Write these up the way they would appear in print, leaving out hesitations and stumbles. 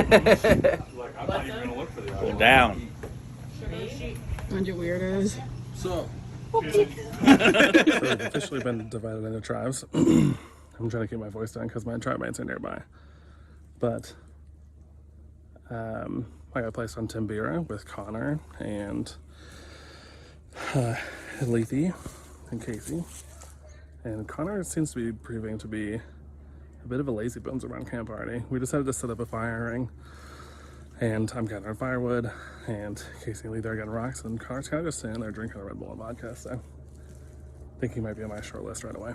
I'm not even gonna look for the Go down. Bunch of weirdos. So, I've officially been divided into tribes. I'm trying to keep my voice down because my tribe mates are nearby. But I got placed on Timbira with Connor and Lethe and Casey. And Connor seems to be proving to be a bit of a lazy bones around camp party. We decided to set up a fire ring, and I'm gathering firewood, and Casey and Lethe are getting rocks, and Connor's kind of just sitting there drinking a Red Bull and vodka, so I think he might be on my short list right away.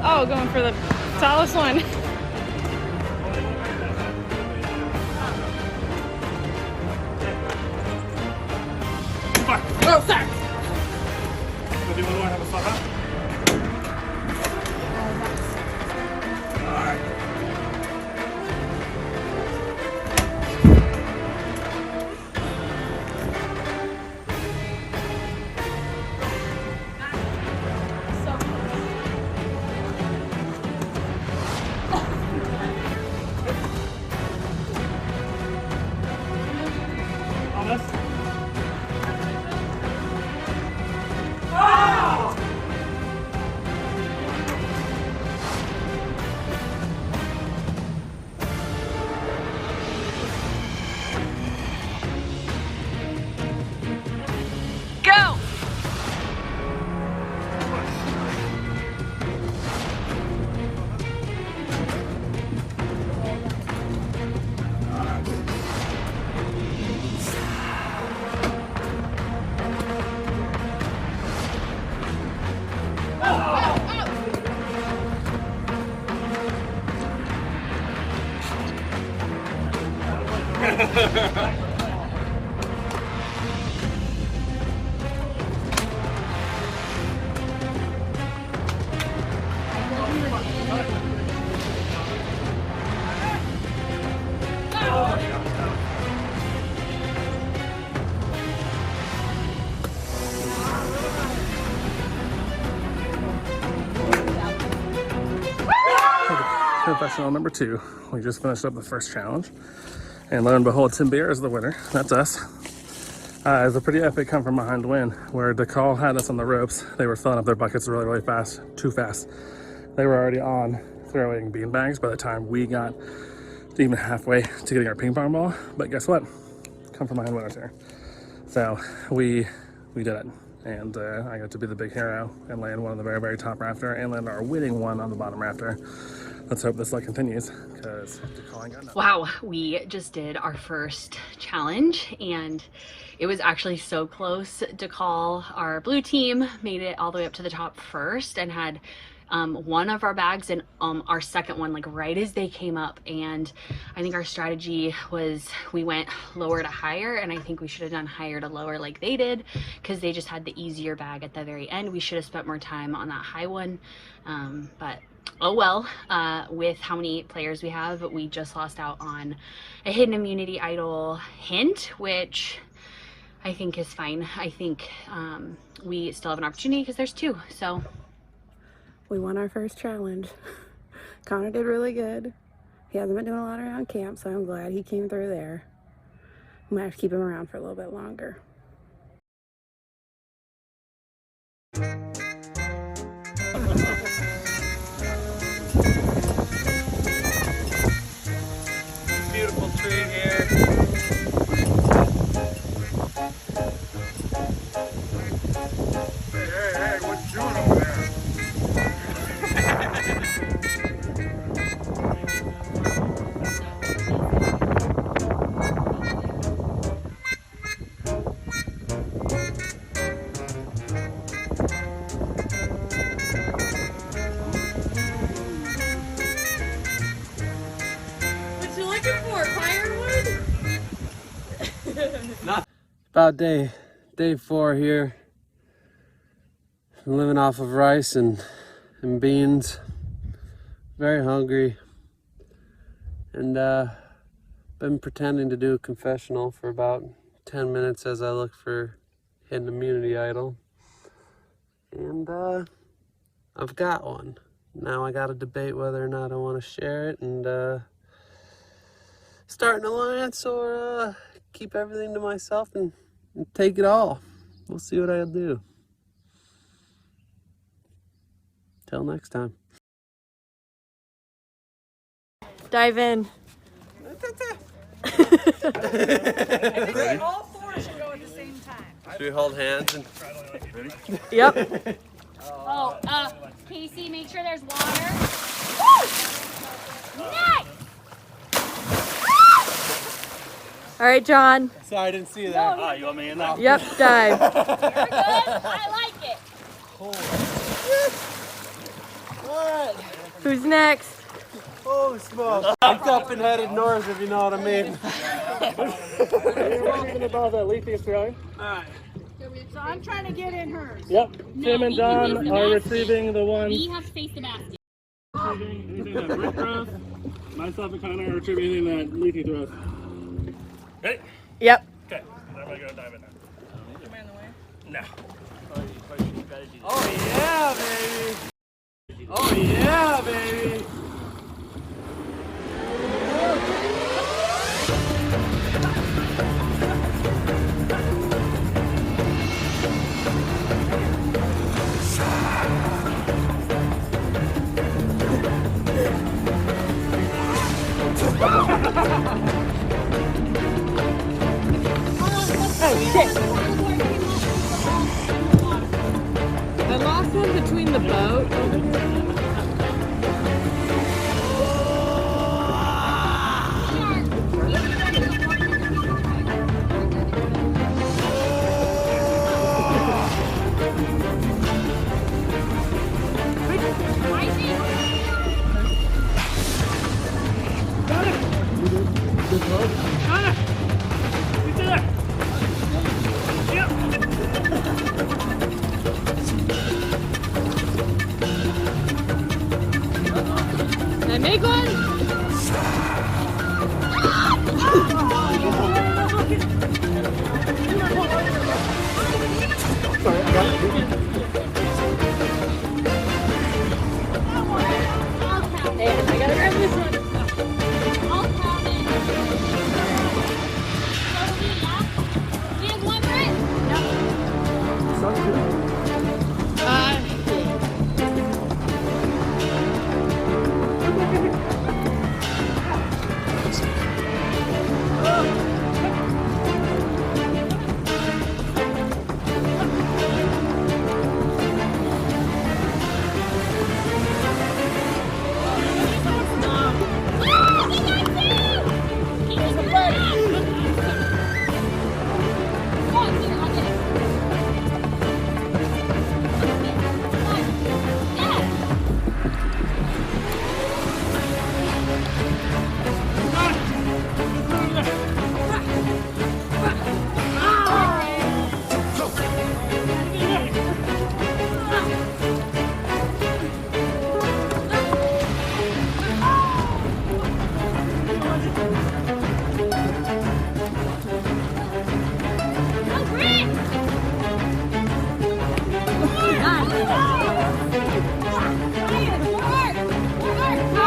Oh, going for the tallest one. Oh, sorry. go! Professional number 2. We just finished up the first challenge, and lo and behold, Tim Beer is the winner. That's us. It was a pretty epic come from behind win where DeCall had us on the ropes. They were filling up their buckets really fast, too fast. They were already on throwing bean bags by the time we got even halfway to getting our ping pong ball. But guess what? Come from behind winners here. So we did it. And I got to be the big hero and land one on the very top rafter and land our winning one on the bottom rafter. Let's hope this luck continues, because DeCall ain't got nothing. Wow, we just did our first challenge and it was actually so close. DeCall, our blue team, made it all the way up to the top first and had one of our bags and our second one like right as they came up. And I think our strategy was we went lower to higher, and I think we should have done higher to lower like they did, because they just had the easier bag at the very end. We should have spent more time on that high one, but oh well. With how many players we have, we just lost out on a hidden immunity idol hint, which I think is fine. I think we still have an opportunity because there's 2. So we won our first challenge. Connor did really good. He hasn't been doing a lot around camp, so I'm glad he came through there. I might have to keep him around for a little bit longer. Beautiful tree here. Hey, what you doing over there? About day 4 here. I'm living off of rice and beans. Very hungry. And been pretending to do a confessional for about 10 minutes as I look for hidden immunity idol. And I've got one. Now I gotta debate whether or not I want to share it and start an alliance or keep everything to myself and take it all. We'll see what I'll do. Till next time. Dive in. All 4 should go at the same time. Should we hold hands and Yep. Oh, Casey, make sure there's water. Woo! Nice! All right, John. Sorry, I didn't see that. Ah, you want me in there? Yep, dive. You're good. I like it. Who's next? Oh, smoke. I'm up and headed north, if you know what I mean. Talking about that Lethe Australia? So I'm trying to get in hers. Yep. Tim and you can John use the are basket. retrieving the one. We have to face the basket. Anything that Rick throws. Myself and Connor are retrieving anything that Lethe throws. Ready? Yep. Okay. I'm gonna go dive in there. Am I in the way? No. Oh, yeah, baby. Oh, yeah, baby. Oh, shit. Big one. I gotta grab this one. I'll count it. You have one, Britt?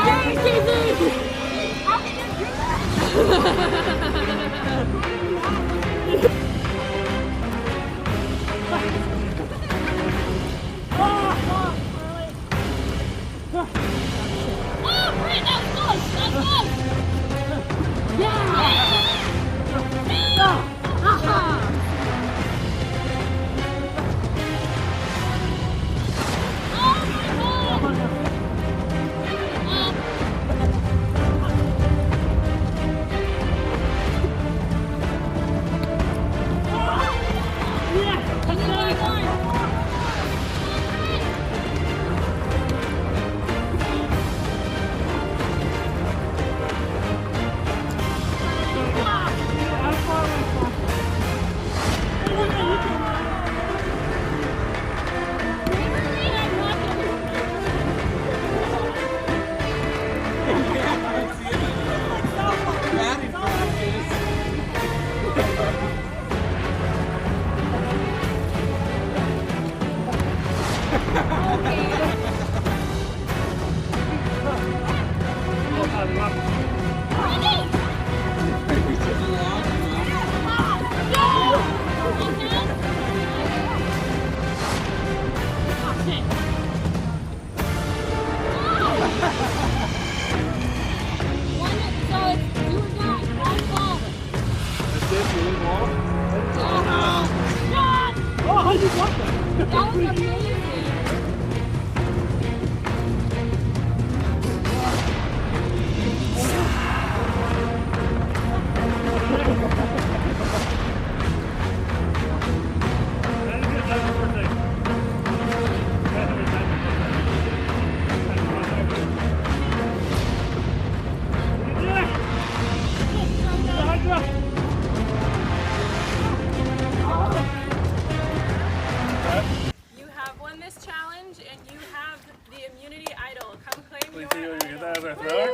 That was amazing. You have won this challenge and you have the immunity idol. Come claim your Please do you get that as our thrower?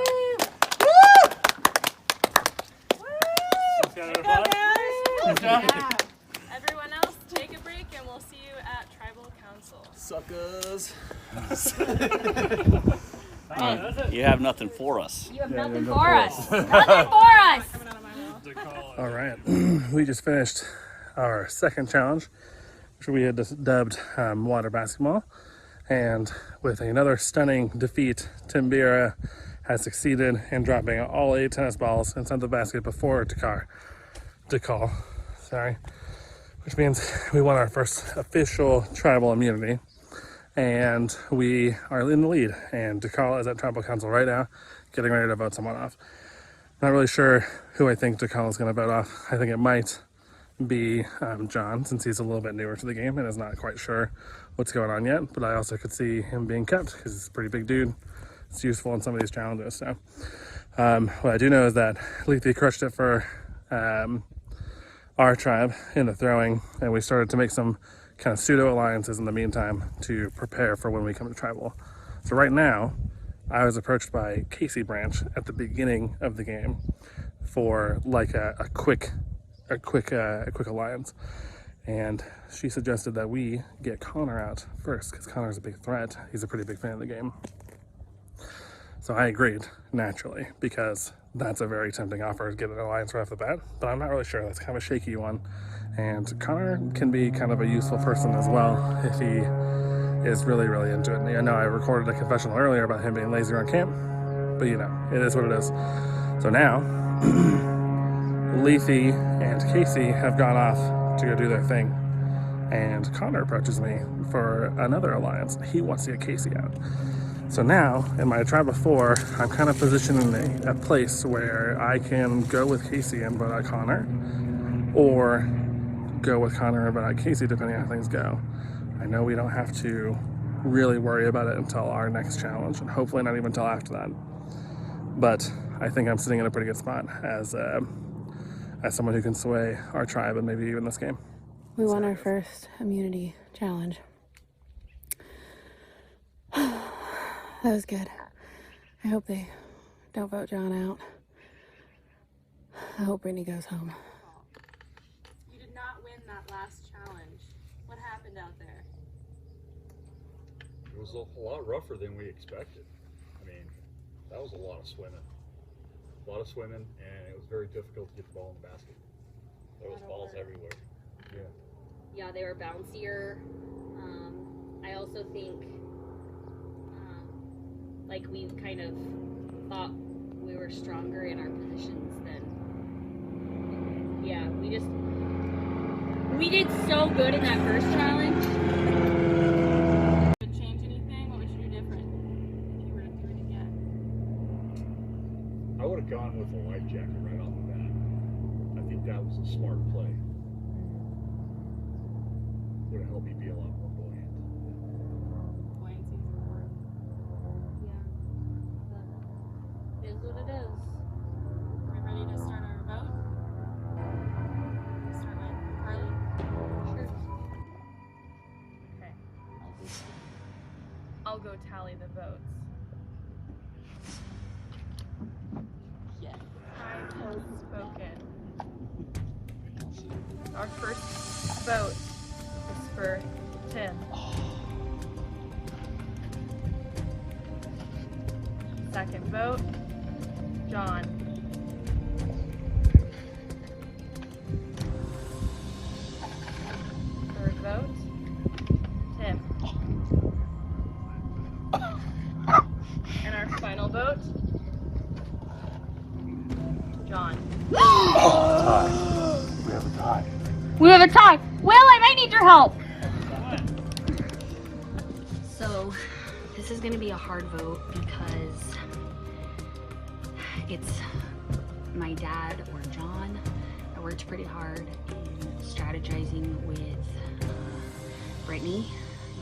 Good job. Everyone else, take a break and we'll see you at Tribal Council. Suckers. You have nothing for us. You have nothing for us. Nothing for us. All right, we just finished our second challenge, which we had dubbed water basketball. And with another stunning defeat, Tim Bira has succeeded in dropping all 8 tennis balls inside the basket before DeCall, which means we won our first official tribal immunity. And we are in the lead, and DeCall is at Tribal Council right now, getting ready to vote someone off. Not really sure who I think DeCall is going to vote off. I think it might be John, since he's a little bit newer to the game and is not quite sure what's going on yet. But I also could see him being kept because he's a pretty big dude. It's useful in some of these challenges. So what I do know is that Lethe crushed it for our tribe in the throwing, and we started to make some kind of pseudo alliances in the meantime to prepare for when we come to tribal. So right now, I was approached by Casey Branch at the beginning of the game for like a quick alliance, and she suggested that we get Connor out first because Connor's a big threat. He's a pretty big fan of the game. So I agreed, naturally, because that's a very tempting offer to get an alliance right off the bat, but I'm not really sure. That's kind of a shaky one. And Connor can be kind of a useful person as well if he is really, really into it. And I know I recorded a confessional earlier about him being lazy around camp, but you know, it is what it is. So now, Lethe and Casey have gone off to go do their thing, and Connor approaches me for another alliance. He wants to get Casey out. So now, in my tribe of 4, I'm kind of positioned in a place where I can go with Casey and vote out Connor, or go with Connor and vote out Casey, depending on how things go. I know we don't have to really worry about it until our next challenge, and hopefully not even until after that. But I think I'm sitting in a pretty good spot as someone who can sway our tribe and maybe even this game. We won our first immunity challenge. That was good. I hope they don't vote John out. I hope Brittany goes home. You did not win that last challenge. What happened out there? It was a lot rougher than we expected. I mean, that was a lot of swimming. And it was very difficult to get the ball in the basket. There was balls everywhere. Yeah. Yeah, they were bouncier. I also think like we kind of thought we were stronger in our positions than, yeah, we did so good in that first challenge. Would it change anything? What would you do different if you were to do it again? I would have gone with a life jacket right off the bat. I think that was a smart play. Would have helped me be a lot more buoyant. Buoyancy is important. Yeah, it is what it is. Are we ready to start our vote? Start with Carly. Sure. Okay. I'll go tally the votes. Yes. Time has spoken. Our first vote is for Tim. Second vote, John. Third vote, Tim. And our final vote, John. We have a tie. We have a tie. Will, I might need your help. So this is going to be a hard vote because it's my dad or John. I worked pretty hard in strategizing with Brittany,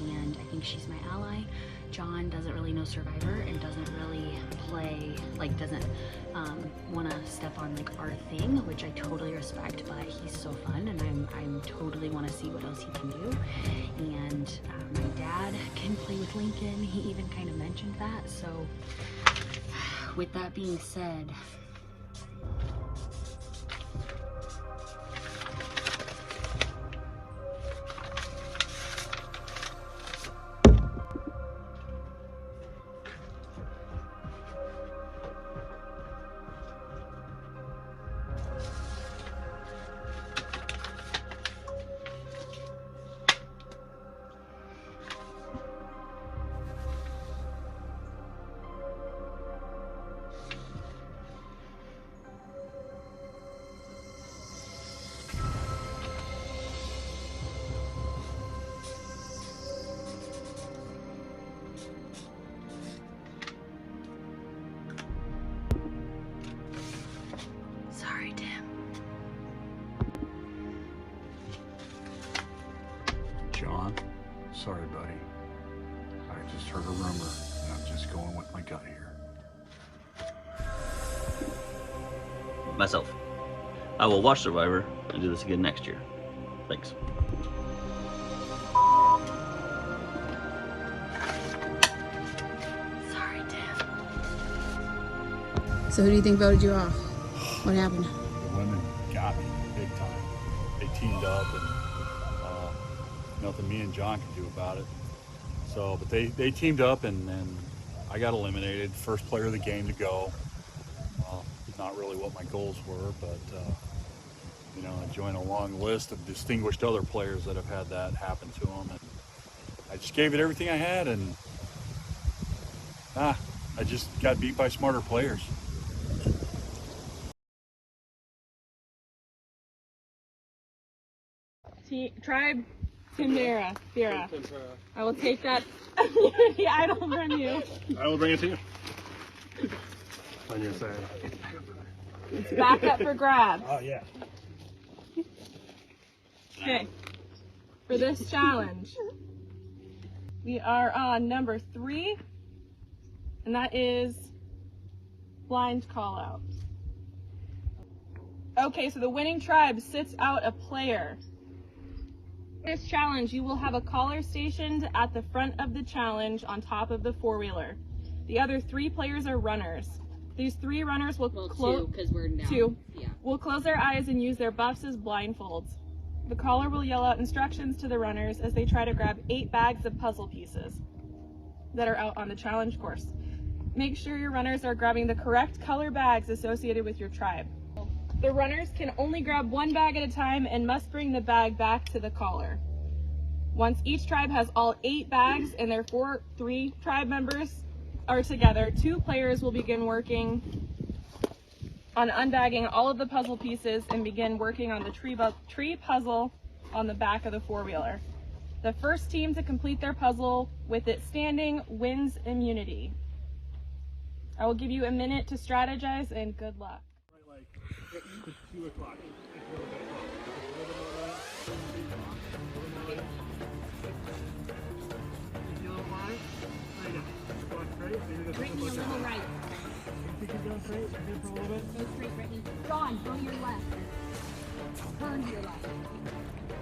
and I think she's my ally. John doesn't really know Survivor and doesn't really play, like doesn't want to step on like our thing, which I totally respect, but he's so fun and I'm totally want to see what else he can do. And my dad can play with Lincoln. He even kind of mentioned that. So with that being said, sorry, Tim. John, sorry, buddy. I just heard a rumor, and I'm just going with my gut here. Myself. I will watch Survivor and do this again next year. Thanks. Sorry, Tim. So who do you think voted you off? What happened? The women got me big time. They teamed up, and nothing me and John could do about it. So, but they teamed up, and I got eliminated. First player of the game to go. Not really what my goals were, but you know, I joined a long list of distinguished other players that have had that happen to them, and I just gave it everything I had, and I just got beat by smarter players. Tribe Timbera. I will take that immunity idol from you. I will bring it to you. On your side. It's back up for grabs. Oh, yeah. Okay. For this challenge, we are on number 3, and that is blind call out. Okay, so the winning tribe sits out a player. For this challenge, you will have a caller stationed at the front of the challenge on top of the 4-wheeler. The other 3 players are runners. These 3 runners will close. 2 because we're down. 2 Yeah. will close their eyes and use their buffs as blindfolds. The caller will yell out instructions to the runners as they try to grab 8 bags of puzzle pieces that are out on the challenge course. Make sure your runners are grabbing the correct color bags associated with your tribe. The runners can only grab 1 bag at a time and must bring the bag back to the caller. Once each tribe has all 8 bags and their 3 tribe members are together, 2 players will begin working on unbagging all of the puzzle pieces and begin working on the tree puzzle on the back of the 4-wheeler. The first team to complete their puzzle with it standing wins immunity. I will give you a minute to strategize, and good luck. Like 2 o'clock. Brittany, a little right. Keep going straight, here for a little bit. Go straight, Brittany. John, go to your left. Turn to your left.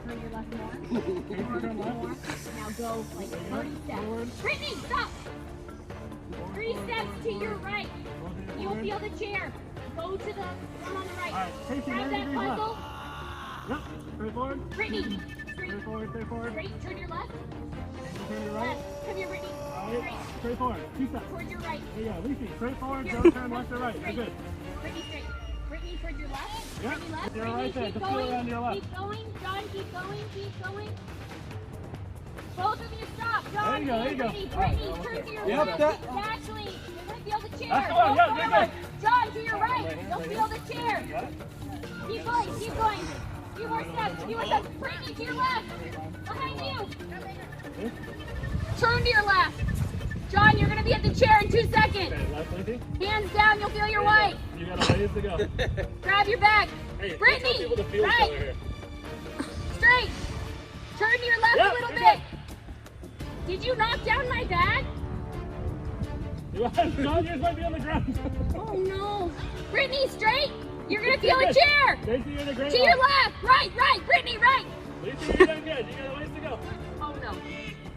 Turn your left more. More. Now go like 30 steps. Brittany, stop! 3 steps to your right. You'll feel the chair. Go to the one on the right. Alright, Grab that puzzle. Yep, straight forward. Brittany, Straight forward, straight forward. straight. Turn your left. Turn to the right. Left. Come here, Brittany. Straight. Straight forward. 2 steps. Towards your right. There you go, Lucy. Straight forward, Here. don't turn left or right. You're Straight. good. Brittany, straight. Brittany, towards your left. Yep. Brittany, left. You're Brittany, right there. keep Just feel going. around your left. Keep going. John, keep going. Keep going. Both of you stop. John, There you go, there you go. Brittany, Alright, Brittany, turn to your Yep, left. that- Exactly. You're going to feel the chair. That's the one, Go yeah, you're forward. good. John, to your right. You'll feel the chair. Keep going. Keep going. Few more steps. Few more steps. Brittany, to your left. Behind you. Turn to your left. John, you're going to be at the chair in 2 seconds. Okay, left, Lucy. Hands down, you'll feel your white. You got a ways to go. Grab your bag. Hey, Brittany, tell people to feel each right. other here. Straight. Turn to your left Yep, a little you're bit. Did you knock down my bag? John, yours might be on the ground. Oh no. Brittany, straight. You're going to feel a chair. Lucy, you're in the great To your left. Right. Brittany, right. Lucy, you're doing good. You got a ways to go. Oh no.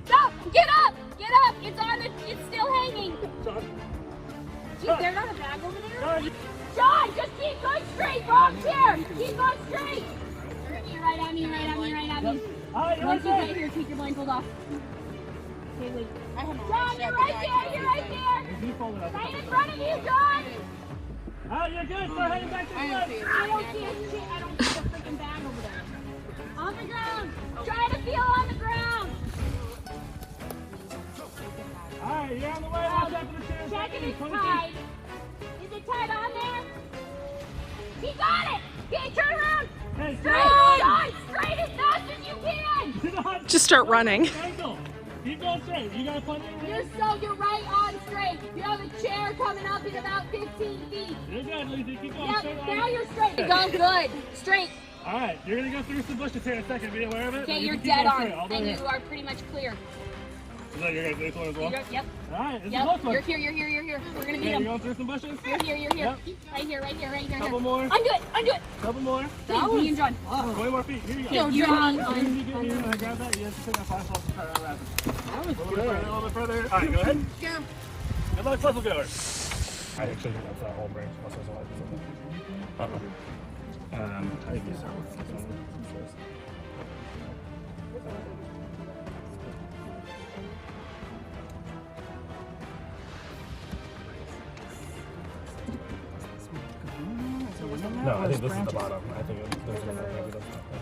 Stop. Get up. Get up. It's still hanging. John. Geez, there's not a bag over there. John, John, just keep going straight. Wrong chair. Keep going straight. Brittany, right at me. Hi, you're Once right you there. get here, take your blindfold off. Okay, wait. John, you're right there. You're right there. You fold it up. Right in front of you, John. Ah, you're good. Start heading back to the left. I don't see a shit. I don't see a freaking bag over there. On the ground. Try to feel on the ground. Alright, you're on the way. Watch out for the chairs. Check if it's 22. tied. Is it tied on there? He got it. Okay, turn around. Hey, Straight, John. Straight as fast as you can. Just start running. Ankle. Keep going straight. You got plenty of room. You're right on straight. You have a chair coming up in about 15 feet. You're good, Lucy. Keep going Yep, straight now line. you're straight. You're going good. Straight. Alright, you're gonna go through some bushes here in a second. Be aware of it. Okay, You you're can keep dead going on. straight all the way And here. you are pretty much clear. Is that you're gonna do this one as well? Yep. Alright, this is Yep. close one. You're here. We're gonna Okay, meet you're him. going through some bushes? You're here. Yep. Right here. Couple more. Undo it. Couple more. Hey, me and John. Way more feet. Here you go. No, you're on. You grab that. You have to take that flashlight and try to unwrap it. That was good. A little bit further. Alright, go ahead. Go. Good luck, puzzle goers. I actually think that's that whole branch muscle life or something. I think it's no, I think this is the bottom. I think there's one that maybe doesn't happen.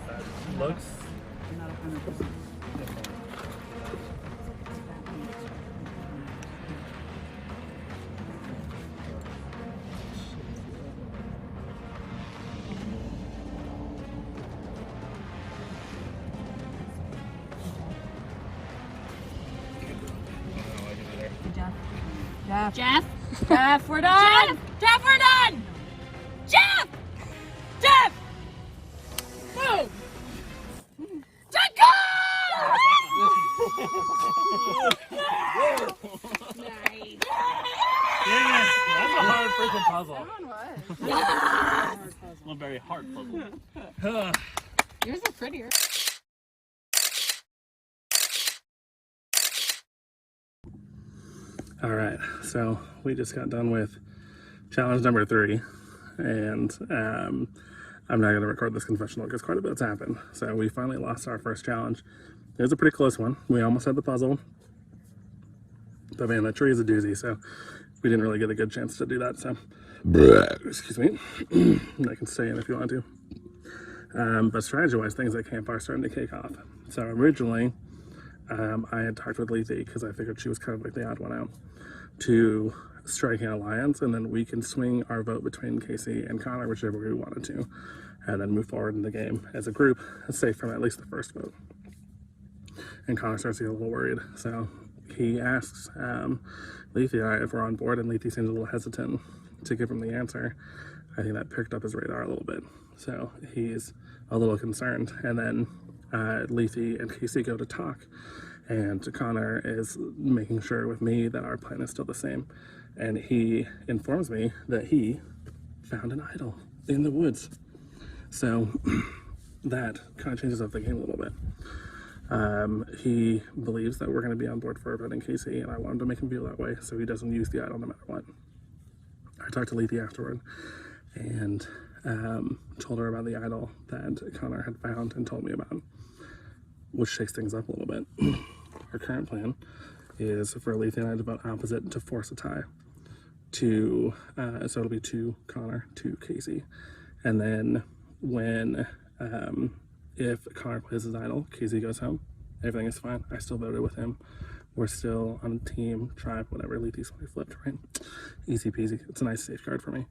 That looks not 100%. Jeff, we're done! Jeff, we're done! Jeff! Jeff! Boom! Nice! Yeah, that's a hard freaking puzzle. That one was. Yes! One very hard puzzle. Yours are prettier. All right, so we just got done with challenge number 3, and I'm not going to record this confessional because quite a bit's happened. So we finally lost our first challenge. It was a pretty close one. We almost had the puzzle, but man, that tree is a doozy, so we didn't really get a good chance to do that. So, excuse me, I can stay in if you want to. But strategy-wise, things at camp are starting to kick off. So originally, I had talked with Lethe because I figured she was kind of like the odd one out to strike an alliance, and then we can swing our vote between Casey and Connor, whichever we wanted to, and then move forward in the game as a group, safe from at least the first vote. And Connor starts to get a little worried, so he asks Lethe and I if we're on board, and Lethe seems a little hesitant to give him the answer. I think that picked up his radar a little bit, so he's a little concerned. And then Lethe and Casey go to talk, and Connor is making sure with me that our plan is still the same, and he informs me that he found an idol in the woods. So that kind of changes up the game a little bit. He believes that we're going to be on board for voting Casey, and I want him to make him feel that way so he doesn't use the idol no matter what. I talked to Lethe afterward and told her about the idol that Connor had found and told me about, which shakes things up a little bit. Our current plan is for Lethe and I to vote opposite to force a tie. So it'll be 2 Connor, 2 Casey. And then when, if Connor plays his idol, Casey goes home, everything is fine. I still voted with him. We're still on a team, tribe, whatever. Lethe's flipped, right? Easy peasy. It's a nice safeguard for me.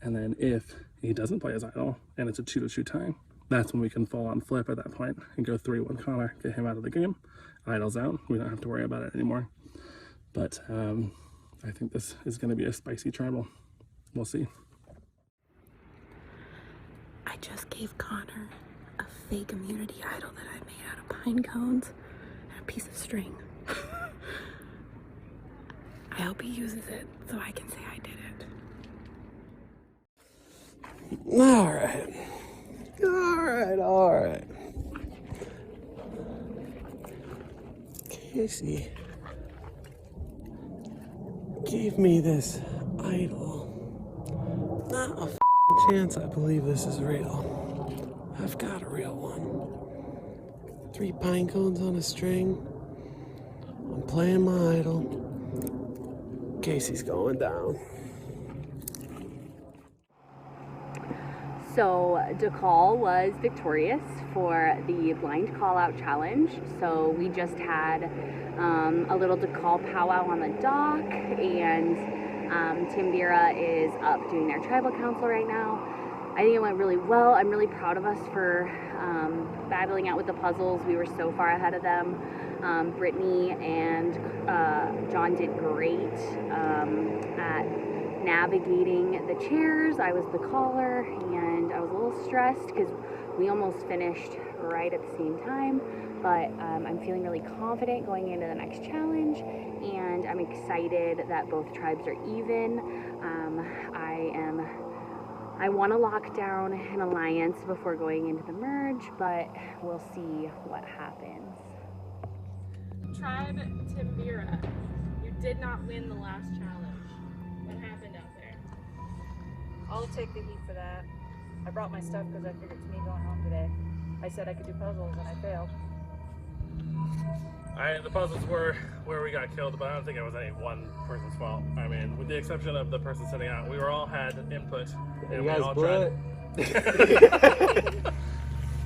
And then if he doesn't play his idol and it's a 2-2 tie, that's when we can full on flip at that point and go 3-1 Connor, get him out of the game. Idol's out. We don't have to worry about it anymore. But I think this is going to be a spicy tribal. We'll see. I just gave Connor a fake immunity idol that I made out of pine cones and a piece of string. I hope he uses it so I can say I did it. All right. Casey gave me this idol. Not a chance I believe this is real. I've got a real one. 3 pine cones on a string. I'm playing my idol. Casey's going down. So DeCall was victorious for the blind call out challenge. So we just had a little DeCall powwow on the dock, and Tambira is up doing their tribal council right now. I think it went really well. I'm really proud of us for battling out with the puzzles. We were so far ahead of them. Brittany and John did great at navigating the chairs. I was the caller, and I was a little stressed because we almost finished right at the same time. But I'm feeling really confident going into the next challenge, and I'm excited that both tribes are even. I want to lock down an alliance before going into the merge, but we'll see what happens. Tribe Timbira, you did not win the last challenge. What happened out there? I'll take the heat for that. I brought my stuff because I figured it's me going home today. I said I could do puzzles and I failed. The puzzles were where we got killed, but I don't think it was any one person's fault. I mean, with the exception of the person sitting out, we all had input. And You guys all blew tried.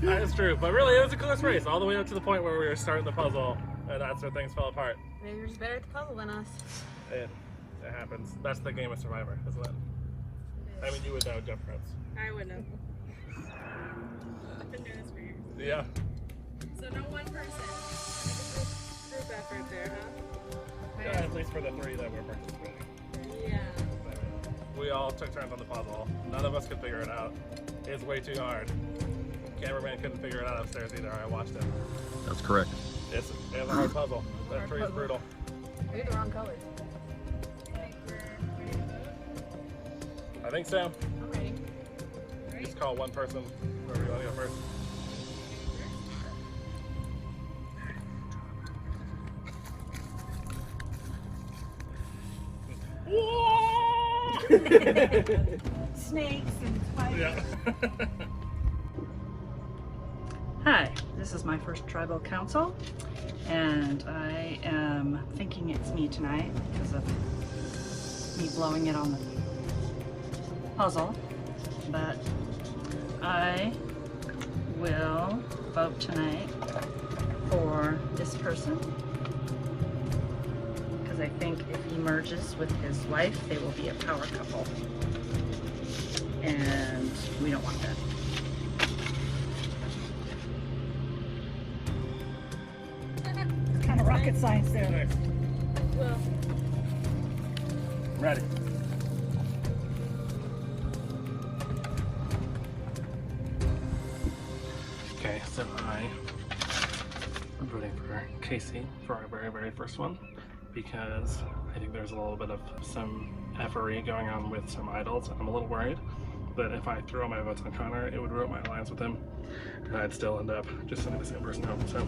That's true, but really it was a close race all the way up to the point where we were starting the puzzle, and that's where things fell apart. Maybe you're just better at the puzzle than us. It happens. That's the game of Survivor, isn't it? I mean, you would know difference. I wouldn't have. I've been doing this for years. Yeah. So no one person. Group effort there, huh? Yeah, at least for the 3 that were participating. Yeah. We all took turns on the puzzle. None of us could figure it out. It's way too hard. Cameraman couldn't figure it out upstairs either. I watched it. That's correct. It's a hard puzzle. That 3 is brutal. Maybe the wrong colors. I think so. I'm ready. Just call one person. Whoever you want to go first. Snakes and spiders. Yeah. Hi, this is my first tribal council, and I am thinking it's me tonight because of me blowing it on the puzzle, but I will vote tonight for this person because I think if he merges with his wife, they will be a power couple, and we don't want that. Kind of rocket science there. Nice. Well, Ready. Okay, so I'm voting for Casey for our very first one because I think there's a little bit of some effery going on with some idols, and I'm a little worried that if I throw my votes on Connor, it would ruin my alliance with him, and I'd still end up just sending the same person home. So,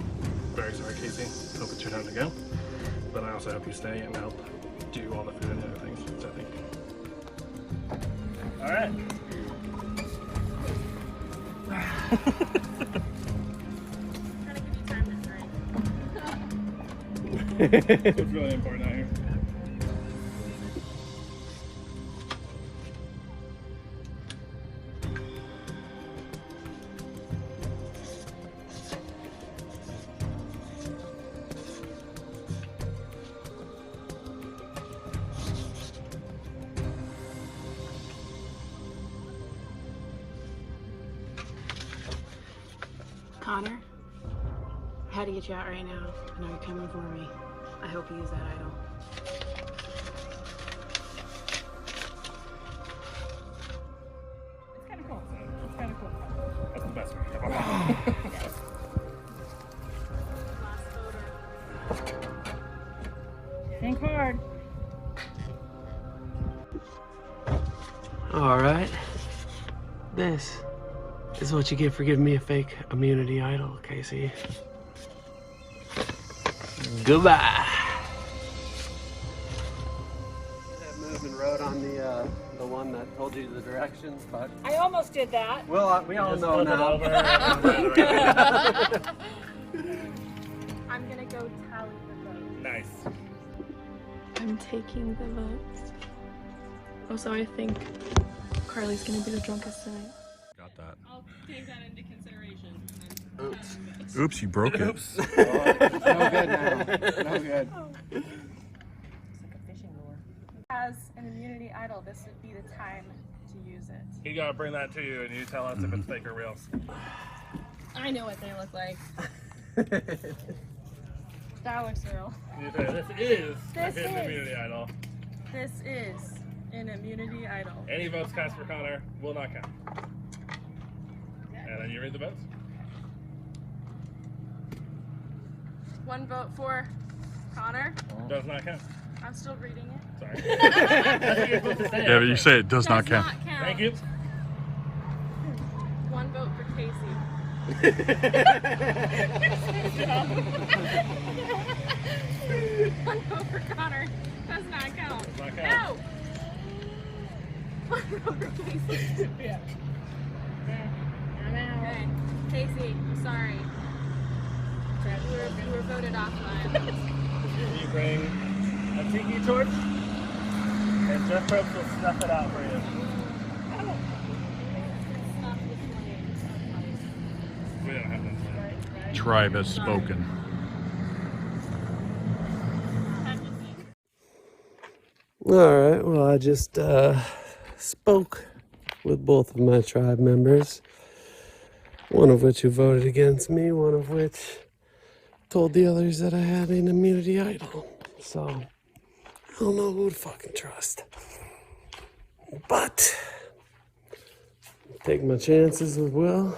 very sorry, Casey. Hope it's your time to go, but I also hope you stay and help do all the food and other things. So, thank you. All right. trying to give you time to drink. It's really important out here. Connor, I had to get you out right now. I know you're coming for me. I hope you use that idol. It's kind of cool. It's kind of cool. That's the best one. Last voter. Think hard. All right. This is what you get for giving me a fake immunity idol, Casey. Goodbye. That move and rode on the one that told you the directions, but I almost did that. well, we all know now. I'm gonna go tally the votes. Nice. I'm taking the votes. Also, I think Carly's gonna be the drunkest tonight. Got that. I'll take that into consideration. Oops. Oops, you broke it. Oops. No good now. No good. It's like a fishing lure. As an immunity idol, this would be the time to use it. You gotta bring that to you and you tell us if it's fake or real. I know what they look like. That looks real. You say, this is This his is. immunity idol. This is in Immunity Idol. Any votes cast for Connor will not count. And then you read the votes. 1 vote for Connor. Does not count. I'm still reading it. Sorry. Yeah, but you say it does not count. Thank you. 1 vote for Casey. 1 vote for Connor. Does not count. Does not count. No! 1 vote for Casey. Yeah. Okay. Casey, I'm sorry. You were voted off live. You bring a tiki torch, and Jeff Probst will snuff it out for you. We don't have that. Tribe has spoken. Alright, well, I just spoke with both of my tribe members. One of which who voted against me, one of which told the others that I had an immunity idol. So, I don't know who to fucking trust. But, take my chances with Will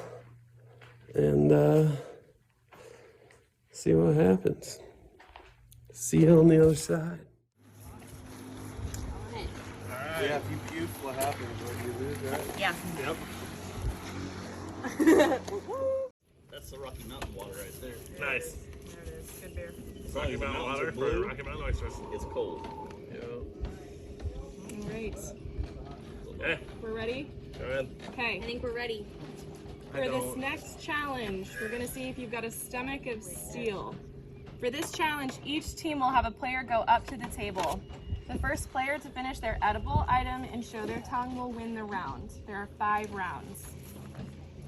and see what happens. See you on the other side. Yeah, if you puke, what happens? You lose, right? Yeah. Yep. That's the Rocky Mountain water right there. Nice. There it is. Good beer. Rocky Mountain water for Rocky Mountain oysters. It's cold. Alright. Yeah. We're ready? Go ahead. Okay. I think we're ready. For this next challenge, we're going to see if you've got a stomach of steel. For this challenge, each team will have a player go up to the table. The first player to finish their edible item and show their tongue will win the round. There are 5 rounds.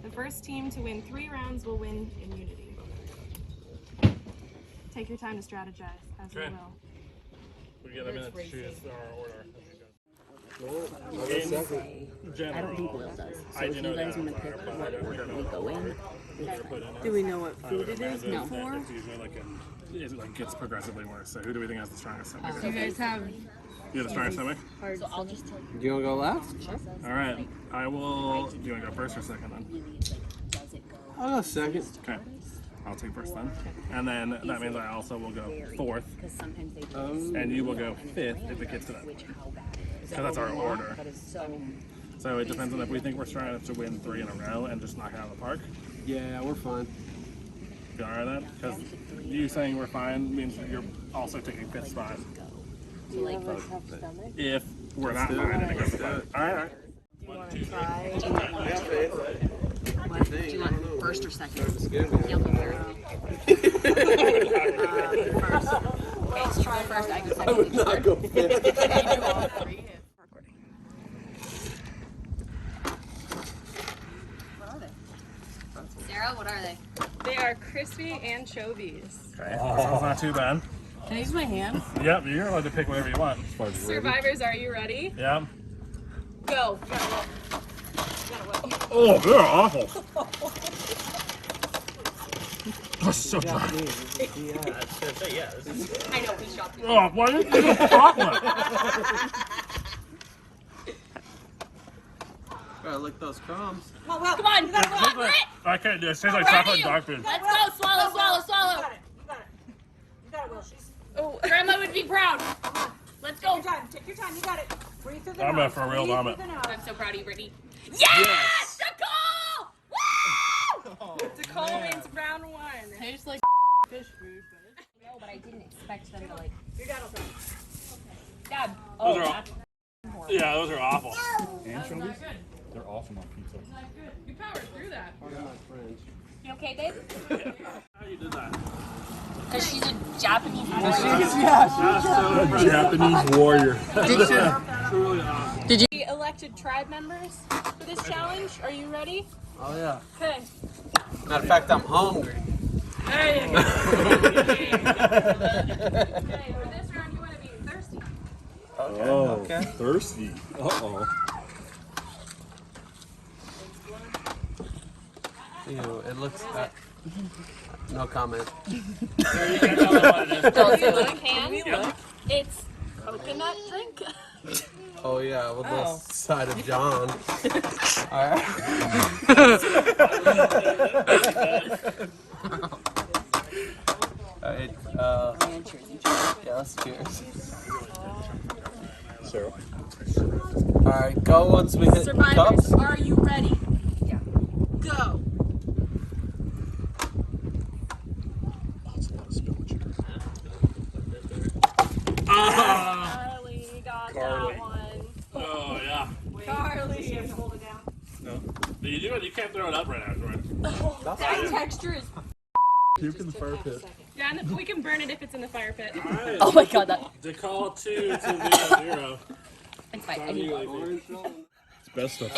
The first team to win 3 rounds will win immunity. Take your time to strategize, as you will. We get a minute to choose our order. I don't think Will does. So if you guys want to pick what order we go in, Do we know what food it is No. before? It's usually it gets progressively worse. So who do we think has the strongest stomach? Do you guys have You have the strongest stomach? So I'll just tell you. You wanna go last? All right. I will. Do you want to go first or second then? I'll go second. Okay. I'll take first then. And then that means I also will go 4th. And you will go 5th if it gets to that. Because that's our order. So it depends on if we think we're strong enough to win 3 in a row and just knock it out of the park. Yeah, we're fine. You alright with that? Because you saying we're fine means you're also taking 5th spot. If we're not fine, then it goes to 5th. Alright. Do you want first or second? You'll go third. First. Okay, so try first, I go second. I would not go fifth. You do all 3. What are they? Sarah, what are they? They are crispy anchovies. Okay, sounds not too bad. Can I use my hand? Yep, you're allowed to pick whatever you want. Survivors, are you ready? Yeah. Go. Oh, they're awful. That's so dry. I was gonna say, yeah. This is, I know, we shopped. Oh, why did you use chocolate? Gotta lick those crumbs. Come on, you gotta go after it! I can't do it. It tastes like chocolate and dog food. Let's go, swallow, swallow, swallow! You got it, Will. She's... Oh, Grandma would be proud. Let's go. Take your time. You got it. Breathe through the I'm nose. for real Breathe vomit. through the nose. I'm so proud of you, Brittany. Yes! Nicole! Woo! Nicole wins round 1. Tastes like fish food, No, but I didn't expect them to like. You got it. Dad. Those are yeah, those are awful. Anchovies? They're awesome on pizza. You powered through that. You okay, babe? How you did that? Because she's a Japanese warrior. Japanese warrior. The elected tribe members for this challenge. Are you ready? Oh yeah. Okay. Matter of fact, I'm hungry. There you go. Okay, for this round, you want to be thirsty. Oh, thirsty. Uh-oh. Ew, it looks. No comment. Don't say what it can. It's coconut drink. Oh yeah, with the side of John. Alright. Alright, yeah, let's cheers. Sarah. Alright, go once we hit cups. Are you ready? Yeah. Go. Carly got Carly. that one. Oh, yeah. Carly. You have to hold it down. No. You do it, you can't throw it up right afterward. That texture is. Puke in the fire pit. Yeah, and we can burn it if it's in the fire pit. Alright. Oh my god, that. They call 2 to 0. It's fine. It's best stuff.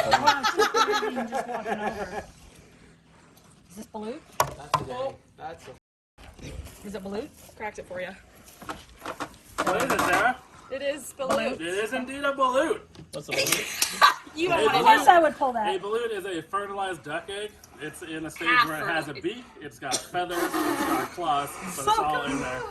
Is this balut? That's Is it balut? Cracked it for you. What is it, Sarah? It is balut. It is indeed a balut. What's a balut? You don't Hey, want to. balut. Of course I would pull A that. balut is a fertilized duck egg. It's in a stage Half where it has a fertilized. beak, it's got feathers, it's got claws, but it's all in there.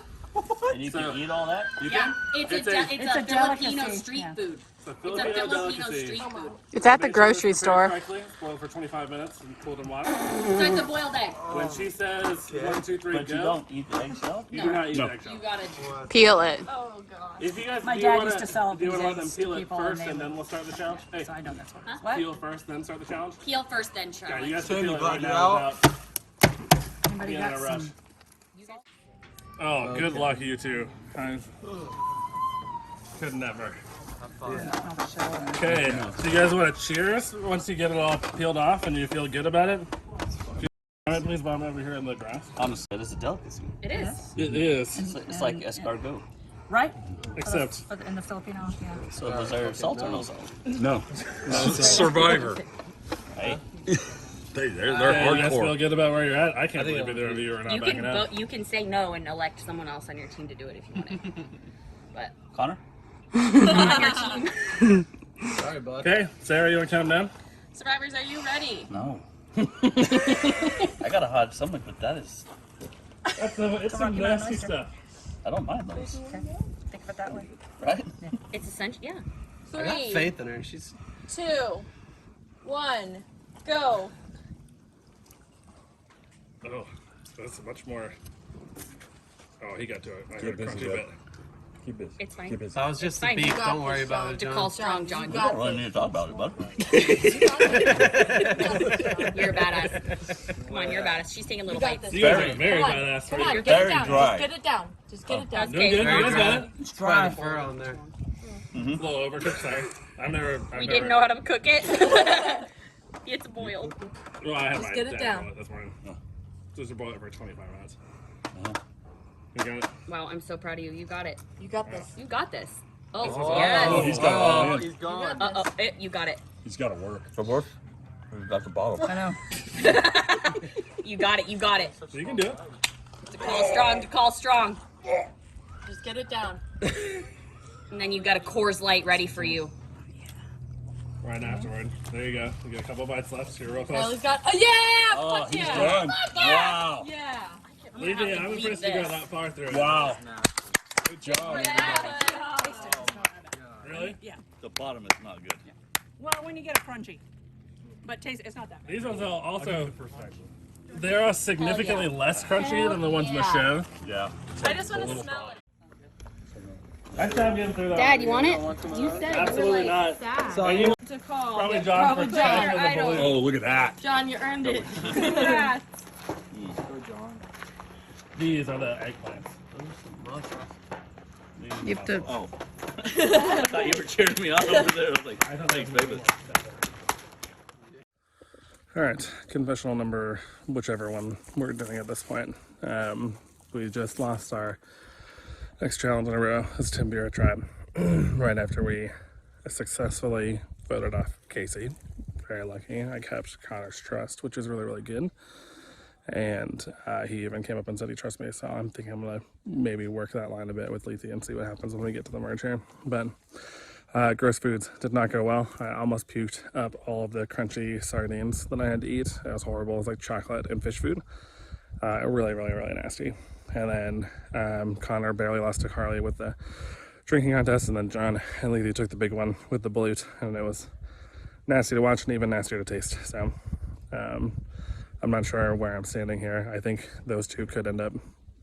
And you can eat all that? You Yeah, can? it's a Filipino street food. It's a It's a Filipino Filipino delicacy. street food. It's at the Make sure grocery it's store. prepared correctly, boiled for 25 minutes and cooled in water. So it's a boiled egg. When she says 1, 2, 3, But go, you don't eat the eggshell? you do not eat No. eggshell. You gotta. Peel it. Oh god. If you guys My do dad wanna, used to sell do you want to let these them eggs peel to it people first and and they then we'll start the challenge? Hey, So I know that's what it is. What? peel first, then start the challenge? Peel first, then Yeah, challenge. you guys can Tim, peel you it glad right you're now out? without Anybody being in got a rush. some? Oh, good luck, you two. Could never. Okay, so you guys want to cheers once you get it all peeled off and you feel good about it? All right, please bomb over here in the grass. Honestly, it is a delicacy. It is. It is. It's like escargot. Right? Except. In the Filipino, yeah. So was there salt or no salt? No. Survivor. Hey, They're Yeah, you guys feel hardcore. good about where you're at? I can't believe either of you are not You backing can out. vote. You can say no and elect someone else on your team to do it if you want it. But Connor? not on your team. Sorry, bud. Okay, Sarah, you want to count them down? Survivors, are you ready? No. I got a hot stomach, but that is. It's some nasty stuff. I don't mind those. Think of it that way. Right? It's essential. Yeah. I got faith in her. She's 2, 1, go. Oh, that's much more. Oh, he got to it. I Keep heard a busy, crunchy bud. bit. Keep busy. It's fine. Keep busy. that was just the Fine, you beef. got Don't worry this, about it, To John. call strong, John. You don't really need to talk about it, bud. You're a badass. Come on, you're a badass. She's taking little bites. You guys are very badass. Come on, You're get very it down. dry. Just get it down. Just get it down. doing good. You guys got it. It's dry fur on there. It's a little overcooked. Sorry. We didn't know how to cook it. It's boiled. Well, I had my get it dad down. boil it this morning. Just to boil it for 25 minutes. You got it. Wow, I'm so proud of you. You got it. You got this. You got this. Oh, Oh, yes. He's got oh, it. he's gone. You got it. He's got to work. From work? That's the bottom. I know. You got it. You got it. So you can do it. To call strong. To call strong. Just get it down. And then you got a Coors Light ready for you. Right afterward. There you go. You got a couple bites left. You're real Ellie's close. got. Oh yeah! Oh, Fuck he's yeah! done. Fuck yeah! Wow. Yeah. Levy, I'm believe impressed you got this. that far through it. Wow. Good job. Really? Yeah. The bottom is not good. Well, when you get a crunchy. But taste, it's not that bad. These ones are also, they're significantly less crunchy than the ones in the show. Yeah. I just want to smell it. Next time getting through that. Dad, you want it? You said Absolutely not. So you To call. probably John for John, trying your to the idol. balloon. Oh, look at that. John, you earned it. Congrats. These are the eggplants. You have to. Oh. I thought you were cheering me on over there. I was like, thanks, baby. All right, confessional number, whichever one we're doing at this point. We just lost our next challenge in a row as Tim Bureau Tribe right after we successfully voted off Casey. Very lucky. I kept Connor's trust, which is really, really good. And he even came up and said he trusts me, so I'm thinking I'm gonna maybe work that line a bit with Lethe and see what happens when we get to the merge here. But gross foods did not go well. I almost puked up all of the crunchy sardines that I had to eat. It was horrible. It was like chocolate and fish food. Really, really, really nasty. And then Connor barely lost to Carly with the drinking contest, and then John and Lethe took the big one with the balut, and it was nasty to watch and even nastier to taste. So I'm not sure where I'm standing here. I think those two could end up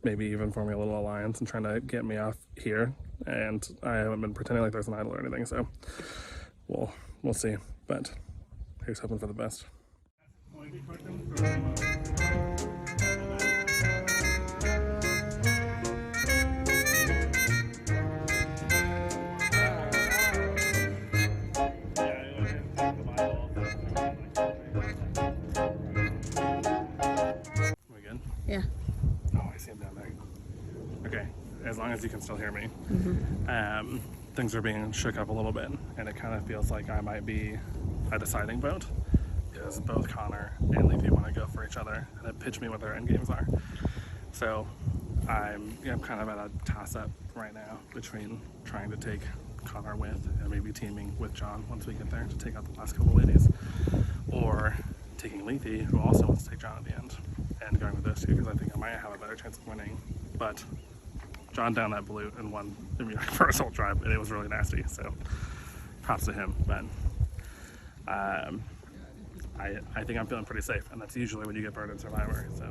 maybe even forming a little alliance and trying to get me off here, and I haven't been pretending like there's an idol or anything, so we'll see, but here's hoping for the best. We good? Yeah. Oh, I see him down there. Okay, as long as you can still hear me. Things are being shook up a little bit, and it kind of feels like I might be a deciding vote, because both Connor and Lethe want to go for each other and then pitch me what their end games are. So I'm kind of at a toss-up right now between trying to take Connor with and maybe teaming with John once we get there to take out the last couple ladies, or taking Lethe, who also wants to take John at the end, and going with those two because I think I might have a better chance of winning. But John down that balut and won first whole tribe, and it was really nasty, so props to him. But I think I'm feeling pretty safe, and that's usually when you get burned in Survivor. So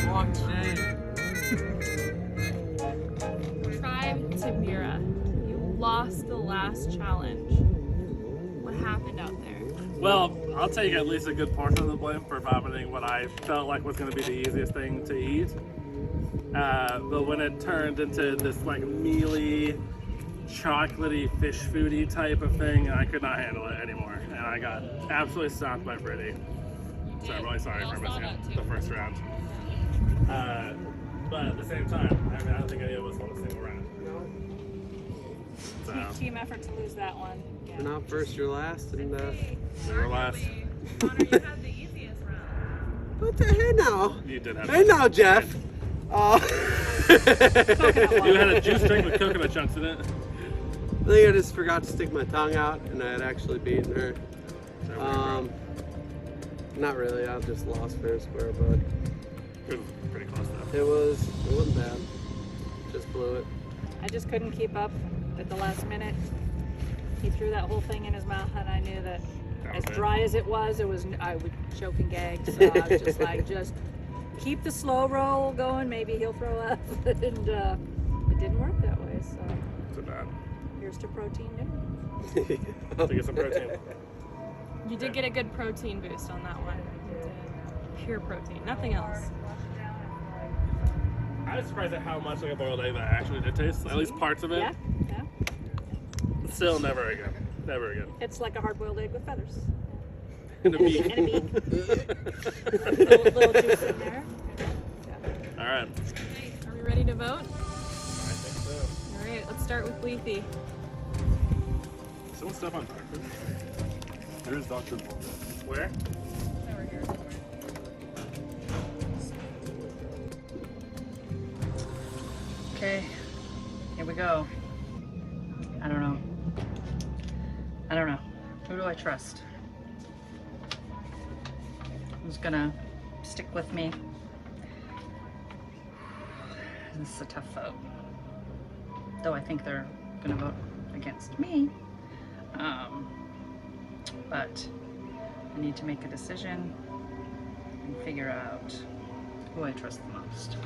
Long day. Tribe Tamira, you lost the last challenge. What happened out there? well, I'll take at least a good portion of the blame for vomiting what I felt like was going to be the easiest thing to eat. But when it turned into this like mealy, chocolatey, fish foody type of thing, I could not handle it anymore, and I got absolutely stomped by Brittany. So I'm really sorry for missing the first round. But at the same time, I don't think any of us won a single round. So, Team effort to lose that one. You're not first, you're last, and we're last. Connor, you had the easiest round. what the hey now? You did have. Hey now, Jeff. You had a juice drink with coconut chunks in it. I think I just forgot to stick my tongue out, and I had actually beaten her. Not really. I just lost fair and square, but It was pretty close though. it wasn't bad. Just blew it. I just couldn't keep up at the last minute. He threw that whole thing in his mouth, and I knew that as dry as it was, I would choke and gag. So I was just like, just keep the slow roll going. Maybe he'll throw up, and it didn't work that way. So Too bad. here's to protein dinner. To get some protein. You did get a good protein boost on that one. You did. Pure protein, nothing else. I was surprised at how much like a boiled egg that actually did taste. At least parts of it. Yeah, yeah. Still never again. Never again. It's like a hard-boiled egg with feathers And a beak. and a beak. little juice in there. All right. Are we ready to vote? I think so. All right, let's start with Lethe. Someone step on Parker. There's Dr. Where? Over here. Okay, here we go. I don't know. Who do I trust? Who's gonna stick with me? This is a tough vote. Though I think they're gonna vote against me. But I need to make a decision and figure out who I trust the most.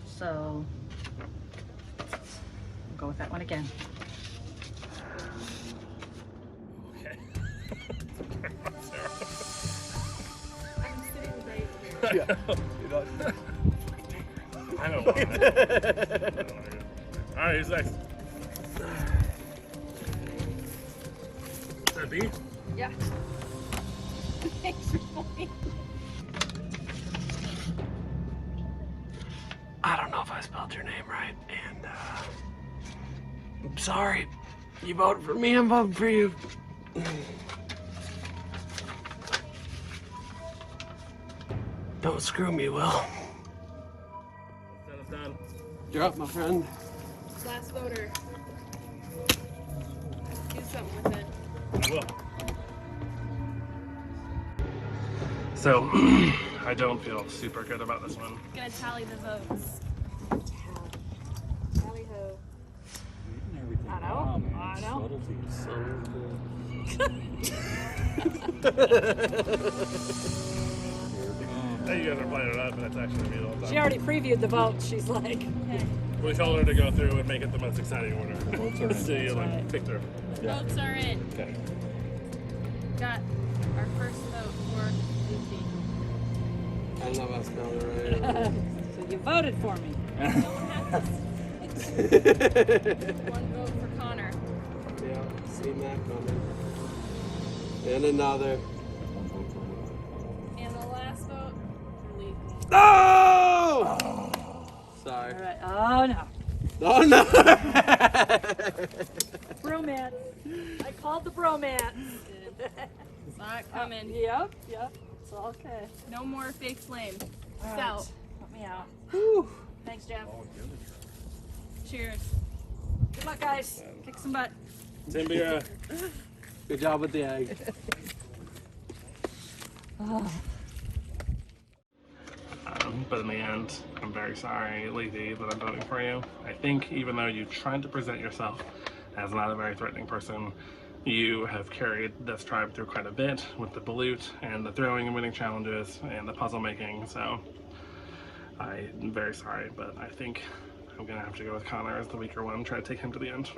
So we'll go with that one again. Okay. I don't want it. All right, who's next? Is that B? Yeah. Thanks for playing. I don't know if I spelled your name right, and I'm sorry. You voted for me, I'm voting for you. Don't screw me, Will. It's done. You're up, my friend. Last voter. Do something with it. I will. So, I don't feel super good about this one. Gonna tally the votes. Tally ho. I know. I know. Hey, you guys are playing it up, but that's actually me the whole time. She already previewed the vote. She's like, We told her to go through and make it the most exciting order. Votes are in. So you like right. picked her. Yeah. Votes are in. Okay. Got our first vote for Lucy. I don't know if I spelled it right. so you voted for me. One vote for Connor. Yeah, see Matt coming. And another. And the last vote for Lee. No! Sorry. All right. Oh no. Oh no! Bromance. I called the bromance. Saw it coming. Yep. It's all okay. No more fake flame. All So, right. Let me out. Whew. Thanks, Jeff. cheers. Good luck, guys. Kick some butt. Timbia. Good job with the egg. But in the end, I'm very sorry, Lizzie, that I'm voting for you. I think even though you tried to present yourself as not a very threatening person, you have carried this tribe through quite a bit with the balut and the throwing and winning challenges and the puzzle making, so I'm very sorry, but I think I'm gonna have to go with Connor as the weaker one, try to take him to the end.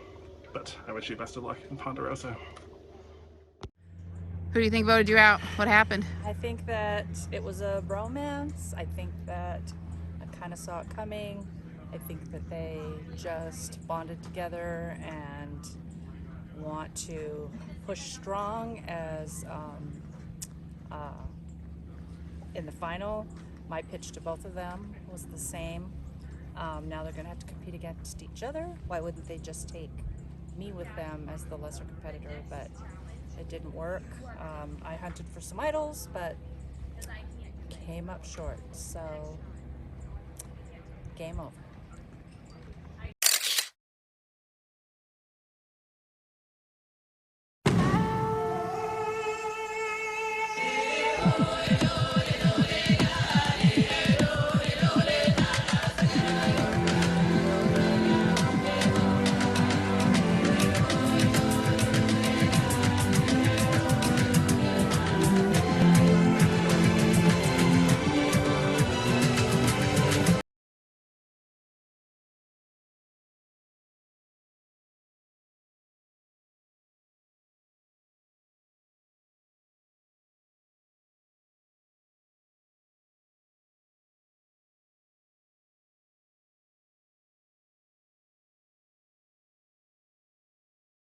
But I wish you best of luck in Ponderosa. Who do you think voted you out? What happened? I think that it was a bromance. I think that I kind of saw it coming. I think that they just bonded together and want to push strong as in the final. My pitch to both of them was the same. Now they're gonna have to compete against each other. Why wouldn't they just take me with them as the lesser competitor? But it didn't work. I hunted for some idols, but came up short. So game over.